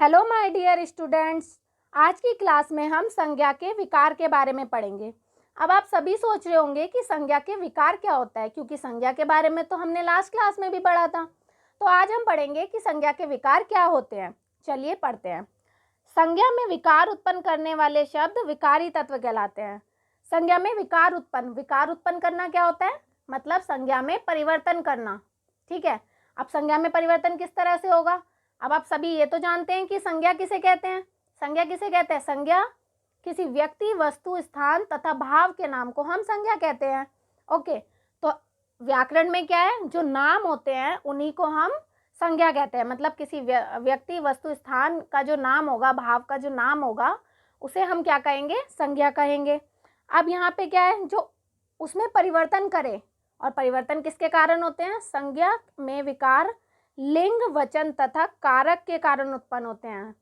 Hello my dear students. आज की class में हम संज्ञा के विकार के बारे में पढ़ेंगे। अब आप सभी सोच रहे होंगे कि संज्ञा के विकार क्या होता है, क्योंकि संज्ञा के बारे में तो हमने लास्ट क्लास में भी पढ़ा था। तो आज हम पढ़ेंगे कि संज्ञा के विकार क्या होते हैं। चलिए पढ़ते हैं। संज्ञा में विकार उत्पन्न करने वाले शब्द विकारी तत्व कहलाते हैं। संज्ञा में विकार उत्पन्न करना क्या होता है, मतलब संज्ञा में परिवर्तन करना। ठीक है, अब संज्ञा में परिवर्तन किस तरह से होगा। अब आप सभी ये तो जानते हैं कि संज्ञा किसे कहते हैं। संज्ञा किसे कहते हैं? संज्ञा किसी व्यक्ति, वस्तु, स्थान तथा भाव के नाम को हम संज्ञा कहते हैं। ओके, तो व्याकरण में क्या है, जो नाम होते हैं उन्हीं को हम संज्ञा कहते हैं। मतलब किसी व्यक्ति, वस्तु, स्थान का जो नाम होगा, भाव का जो नाम होगा, उसे हम क्या कहेंगे? संज्ञा कहेंगे। अब यहाँ पे क्या है, जो उसमें परिवर्तन करे, और परिवर्तन किसके कारण होते हैं? संज्ञा में विकार लिंग, वचन तथा कारक के कारण उत्पन्न होते हैं।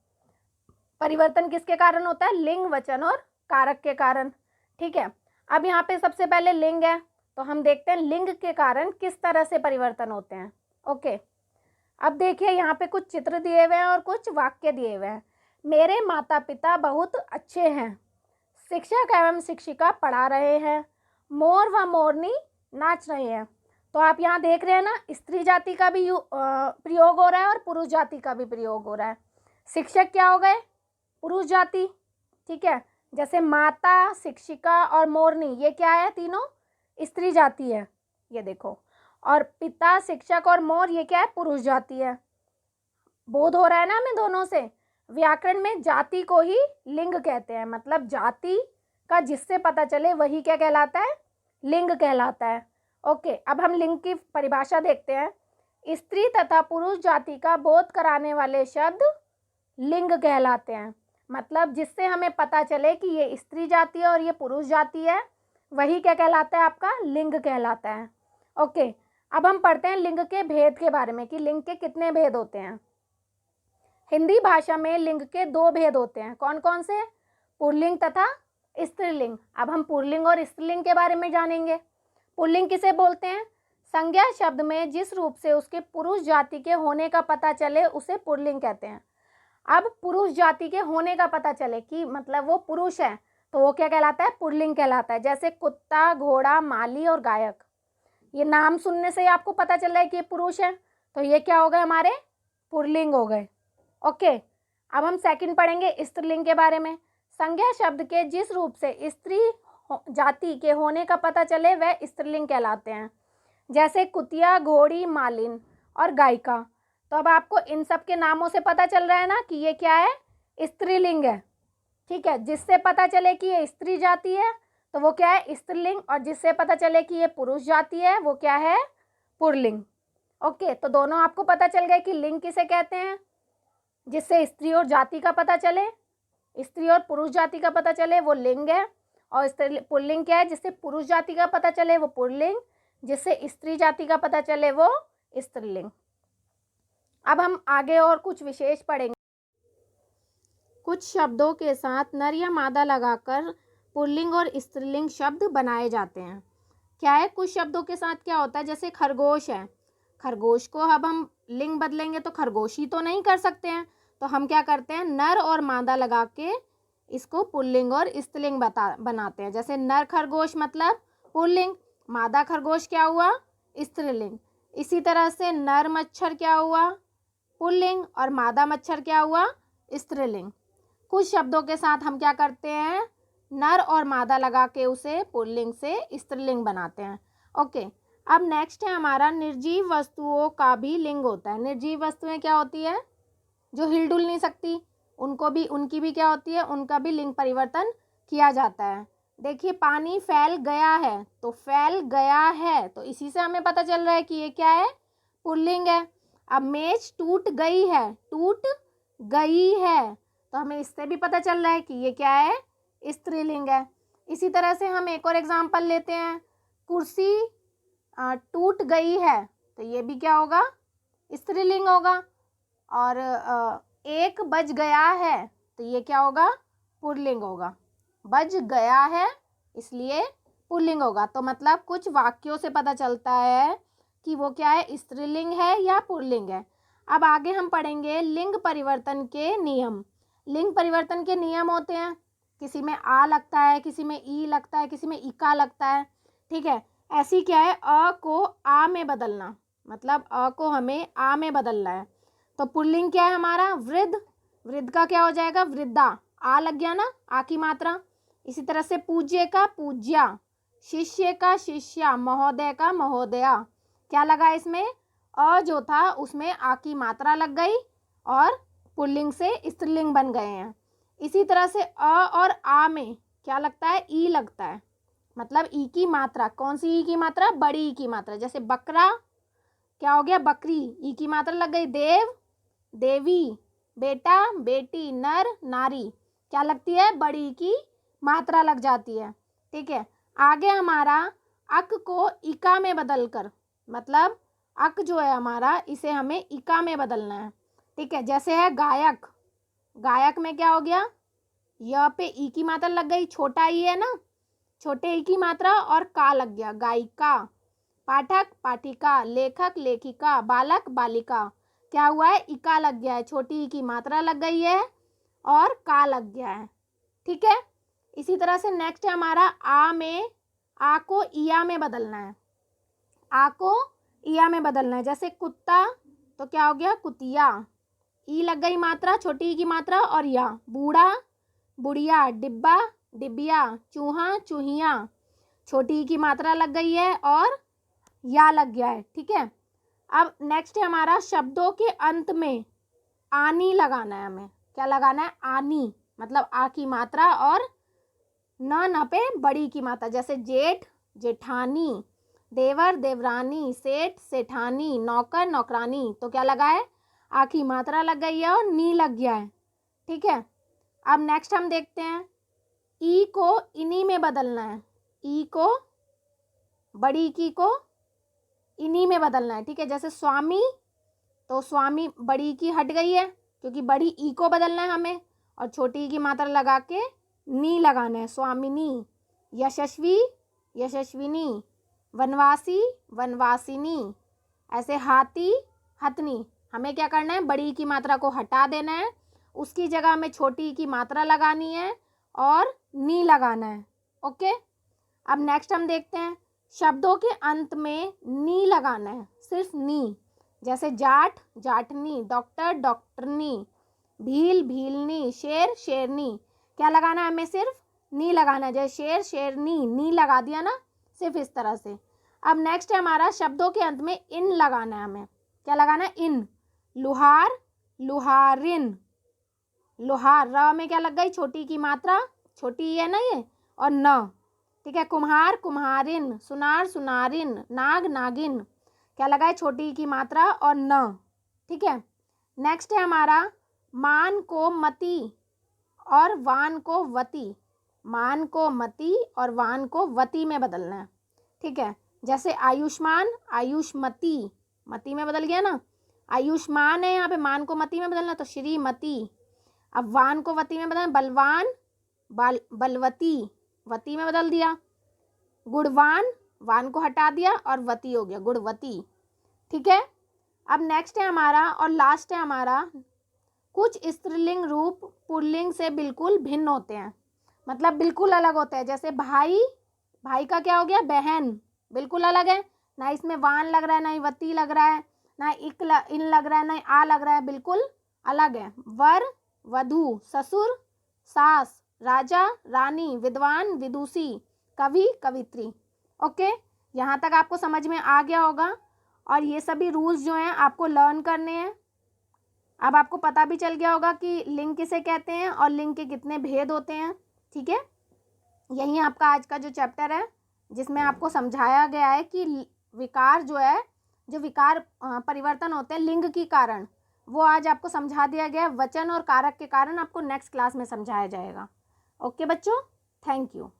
परिवर्तन किसके कारण होता है? लिंग, वचन और कारक के कारण। ठीक है, अब यहाँ पे सबसे पहले लिंग है, तो हम देखते हैं लिंग के कारण किस तरह से परिवर्तन होते हैं। ओके, अब देखिए यहाँ पे कुछ चित्र दिए हुए हैं और कुछ वाक्य दिए हुए हैं। मेरे माता पिता बहुत अच्छे हैं। शिक्षक एवं शिक्षिका पढ़ा रहे हैं। मोर व मोरनी नाच रहे हैं। तो आप यहाँ देख रहे हैं ना, स्त्री जाति का भी प्रयोग हो रहा है और पुरुष जाति का भी प्रयोग हो रहा है। शिक्षक क्या हो गए? पुरुष जाति। ठीक है, जैसे माता, शिक्षिका और मोरनी, ये क्या है? तीनों स्त्री जाति है, ये देखो। और पिता, शिक्षक और मोर, ये क्या है? पुरुष जाति है। बोध हो रहा है ना हमें दोनों से। व्याकरण में जाति को ही लिंग कहते हैं, मतलब जाति का जिससे पता चले वही क्या कहलाता है? लिंग कहलाता है। ओके, अब हम लिंग की परिभाषा देखते हैं। स्त्री तथा पुरुष जाति का बोध कराने वाले शब्द लिंग कहलाते हैं। मतलब जिससे हमें पता चले कि ये स्त्री जाति है और ये पुरुष जाति है, वही क्या कहलाता है? आपका लिंग कहलाता है। ओके, अब हम पढ़ते हैं लिंग के भेद के बारे में, कि लिंग के कितने भेद होते हैं। हिंदी भाषा में लिंग के दो भेद होते हैं। कौन कौन से? पुल्लिंग तथा स्त्रीलिंग। अब हम पुल्लिंग और स्त्रीलिंग के बारे में जानेंगे। पुल्लिंग किसे बोलते हैं? संज्ञा शब्द में जिस रूप से उसके पुरुष जाति के होने का पता चले उसे पुल्लिंग कहते हैं। अब पुरुष जाति के होने का पता चले कि मतलब वो पुरुष है, तो वो क्या कहलाता है? पुल्लिंग कहलाता है। जैसे कुत्ता, घोड़ा, माली और गायक, ये नाम सुनने से ही आपको पता चल रहा है कि ये पुरुष है, तो ये क्या हो गए? हमारे पुल्लिंग हो गए। ओके, अब हम सेकंड पढ़ेंगे स्त्रीलिंग के बारे में। संज्ञा शब्द के जिस रूप से स्त्री जाति के होने का पता चले वह स्त्रीलिंग कहलाते हैं। जैसे कुतिया, घोड़ी, मालिन और गायिका। तो अब आपको इन सब के नामों से पता चल रहा है ना कि ये क्या है? स्त्रीलिंग है। ठीक है, जिससे पता चले कि ये स्त्री जाति है तो वो क्या है? स्त्रीलिंग। और जिससे पता चले कि ये पुरुष जाति है वो क्या है? पुल्लिंग। ओके, तो दोनों आपको पता चल गए कि लिंग किसे कहते हैं? जिससे स्त्री और जाति का पता चले, स्त्री और पुरुष जाति का पता चले, वो लिंग है। और पुल्लिंग क्या है? जिससे पुरुष जाति का पता चले वो पुल्लिंग, जिससे स्त्री जाति का पता चले वो स्त्रीलिंग। अब हम आगे और कुछ विशेष पढ़ेंगे। कुछ शब्दों के साथ नर या मादा लगाकर पुल्लिंग और स्त्रीलिंग शब्द बनाए जाते हैं। क्या है? कुछ शब्दों के साथ क्या होता है, जैसे खरगोश है, खरगोश को अब हम लिंग बदलेंगे तो खरगोशी तो नहीं कर सकते हैं, तो हम क्या करते हैं? नर और मादा लगा के इसको पुल्लिंग और स्त्रीलिंग बनाते हैं। जैसे नर खरगोश मतलब पुल्लिंग, मादा खरगोश क्या हुआ? स्त्रीलिंग। इसी तरह से नर मच्छर क्या हुआ? पुल्लिंग, और मादा मच्छर क्या हुआ? स्त्रीलिंग। कुछ शब्दों के साथ हम क्या करते हैं? नर और मादा लगा के उसे पुल्लिंग से स्त्रीलिंग बनाते हैं। ओके, अब नेक्स्ट है हमारा निर्जीव वस्तुओं का भी लिंग होता है। निर्जीव वस्तुएं क्या होती है? जो हिलडुल नहीं सकती, उनकी भी क्या होती है? उनका भी लिंग परिवर्तन किया जाता है। देखिए, पानी फैल गया है, तो फैल गया है, तो इसी से हमें पता चल रहा है कि ये क्या है? पुल्लिंग है। अब मेज टूट गई है, टूट गई है, तो हमें इससे भी पता चल रहा है कि ये क्या है? स्त्रीलिंग है। इसी तरह से हम एक और एग्जाम्पल लेते हैं। कुर्सी टूट गई है, तो ये भी क्या होगा? स्त्रीलिंग होगा। और 1 बज गया है, तो ये क्या होगा? पुल्लिंग होगा। बज गया है इसलिए पुल्लिंग होगा। तो मतलब कुछ वाक्यों से पता चलता है कि वो क्या है? स्त्रीलिंग है या पुल्लिंग है। अब आगे हम पढ़ेंगे लिंग परिवर्तन के नियम। लिंग परिवर्तन के नियम होते हैं, किसी में आ लगता है, किसी में ई लगता है, किसी में इका लगता है, ठीक है। ऐसी क्या है, अ को आ में बदलना, मतलब अ को हमें आ में बदलना है। तो पुल्लिंग क्या है हमारा, वृद्ध, वृद्ध का क्या हो जाएगा, वृद्धा, आ लग गया ना, आ की मात्रा। इसी तरह से पूज्य का पूज्या, शिष्य का शिष्या, महोदय का महोदया, क्या लगा इसमें, अ जो था उसमें आ की मात्रा लग गई और पुल्लिंग से स्त्रीलिंग बन गए हैं। इसी तरह से अ और आ में क्या लगता है, ई लगता है, मतलब ई की मात्रा, कौन सी ई की मात्रा, बड़ी ई की मात्रा। जैसे बकरा क्या हो गया, बकरी, ई की मात्रा लग गई। देव, देवी, बेटा, बेटी, नर, नारी, क्या लगती है, बड़ी ई की मात्रा लग जाती है, ठीक है। आगे हमारा अक को इका में बदलकर, मतलब अक जो है हमारा, इसे हमें इका में बदलना है, ठीक है। जैसे है गायक, गायक में क्या हो गया, य पे ई की मात्रा लग गई, छोटा ई है ना, छोटे ई की मात्रा और का लग गया, गायिका। पाठक, पाठिका, लेखक, लेखिका, बालक, बालिका, क्या हुआ है, इका लग गया है, छोटी ई की मात्रा लग गई है और का लग गया है, ठीक है। इसी तरह से नेक्स्ट है हमारा आ में, आ को इया में बदलना है, आ को इया में बदलना है। जैसे कुत्ता तो क्या हो गया, कुतिया, ई लग गई मात्रा, छोटी ई की मात्रा और या। बूढ़ा, बुढ़िया, डिब्बा, डिबिया, चूहा, चूहिया, छोटी ई की मात्रा लग गई है और या लग गया है, ठीक है। अब नेक्स्ट है हमारा शब्दों के अंत में आनी लगाना है, हमें क्या लगाना है, आनी, मतलब आ की मात्रा और न पे बड़ी की मात्रा। जैसे जेठ, जेठानी, देवर, देवरानी, सेठ, सेठानी, नौकर, नौकरानी, तो क्या लगा है, आ की मात्रा लग गई है और नी लग गया है, ठीक है। अब नेक्स्ट हम देखते हैं ई को इनी में बदलना है, ई को, बड़ी की को इनी में बदलना है, ठीक है। जैसे स्वामी, तो स्वामी बड़ी की हट गई है क्योंकि बड़ी ई को बदलना है हमें और छोटी ई की मात्रा लगा के नी लगाना है, स्वामिनी। यशस्वी, यशस्विनी, वनवासी, वनवासिनी, ऐसे हाथी, हथनी, हमें क्या करना है, बड़ी की मात्रा को हटा देना है, उसकी जगह में छोटी की मात्रा लगानी है और नी लगाना है, ओके। अब नेक्स्ट हम देखते हैं शब्दों के अंत में नी लगाना है, सिर्फ नी। जैसे जाट, जाटनी, डॉक्टर, डॉक्टरनी, भील, भीलनी, शेर, शेरनी, क्या लगाना है हमें, सिर्फ नी लगाना है। जैसे शेर, शेरनी, नी लगा दिया ना, सिर्फ इस तरह से। अब नेक्स्ट है हमारा शब्दों के अंत में इन लगाना है, हमें क्या लगाना है, इन। लुहार, लुहारिन, लोहार, र में क्या लग गई, छोटी की मात्रा, छोटी है ना ये, और न, ठीक है। कुम्हार, कुम्हारिन, सुनार, सुनारिन, नाग, नागिन, क्या लगा है, छोटी की मात्रा और न, ठीक है। नेक्स्ट है हमारा मान को मति और वान को वती, मान को मति और वान को वती में बदलना है, ठीक है। जैसे आयुष्मान, आयुष्मती, मती में बदल गया ना, आयुष्मान है यहाँ पे, मान को मती में बदलना तो श्रीमती। अब वान को वती में बदलना, बलवान, बलवती, वती में बदल दिया। गुणवान, वान को हटा दिया और वती हो गया, गुणवती, ठीक है। अब नेक्स्ट है हमारा और लास्ट है हमारा कुछ स्त्रीलिंग रूप पुल्लिंग से बिल्कुल भिन्न होते हैं, मतलब बिल्कुल अलग होते हैं। जैसे भाई, भाई का क्या हो गया, बहन, बिल्कुल अलग है, ना इसमें वान लग रहा है, ना ही वती लग रहा है, ना इन लग रहा है, ना आ लग रहा है, बिल्कुल अलग है। वर, वधू, ससुर, सास, राजा, रानी, विद्वान, विदुषी, कवि, कवित्री, ओके। यहाँ तक आपको समझ में आ गया होगा और ये सभी रूल्स जो हैं आपको लर्न करने हैं। अब आपको पता भी चल गया होगा कि लिंग किसे कहते हैं और लिंग के कितने भेद होते हैं, ठीक है। यही आपका आज का जो चैप्टर है जिसमें आपको समझाया गया है कि विकार जो है, जो विकार परिवर्तन होते हैं लिंग के कारण, वो आज आपको समझा दिया गया है। वचन और कारक के कारण आपको नेक्स्ट क्लास में समझाया जाएगा। ओके बच्चों, थैंक यू।